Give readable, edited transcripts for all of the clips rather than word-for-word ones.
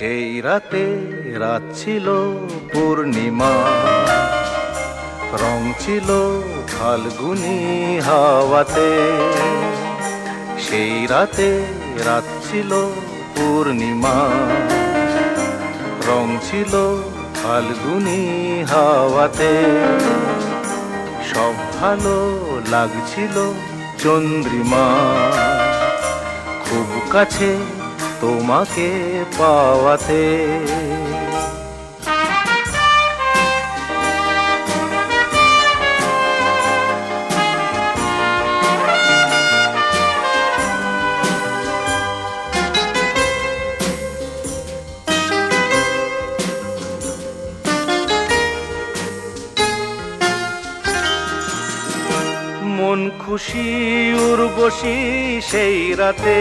সেই রাতে রাত ছিল পূর্ণিমা, রং ছিল ফাল্গুনি হাওয়াতে। সেই রাতে রাত ছিল পূর্ণিমা, রং ছিল ফাল্গুনি হাওয়াতে। সব ভালো লাগছিল চন্দ্রিমা, খুব কাছে তোমাকে পাওয়াতে। মন খুশি উর্বশী সেই রাতে,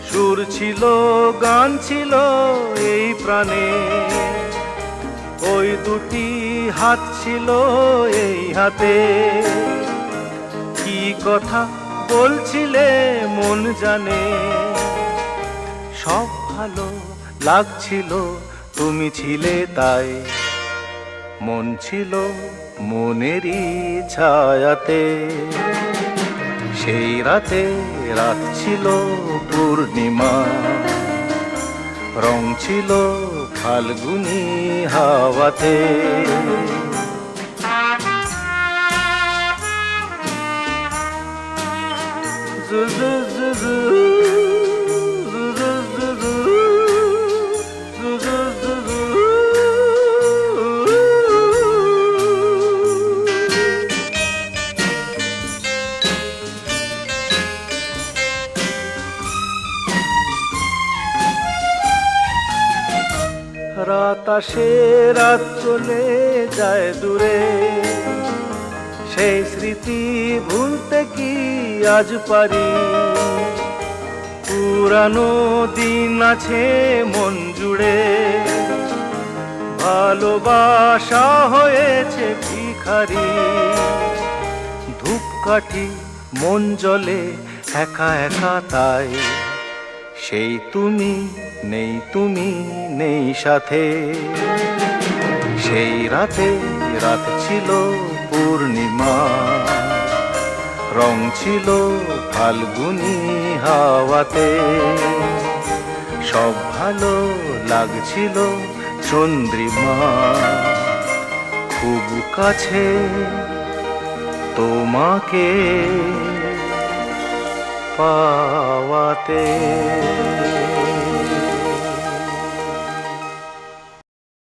সুর ছিল গান ছিল এই প্রাণে। ওই দুটি হাত ছিল এই হাতে, কি কথা বলছিলে মন জানে। সব ভালো লাগছিল তুমি ছিলে তাই, মন ছিল মনেরই ছায়াতে। সেই রাতে রাত ছিল পূর্ণিমা, রং ছিল ফাল্গুনি হাওয়াতে। রাত আসে রাত চলে যায় দূরে, সেই স্মৃতি ভুলতে কি আজ পারি। পুরানো দিন আছে মন জুড়ে, ভালোবাসা হয়েছে ভিখারি। ধূপকাঠি মন জ্বলে একা একা তাই, সেই তুমি নেই, তুমি নেই সাথে। সেই রাতে রাত ছিল পূর্ণিমা, রং ছিল ফাল্গুনি হাওয়াতে। সব ভালো লাগছিল চন্দ্রিমা, খুব কাছে তোমাকে পাওয়াতে।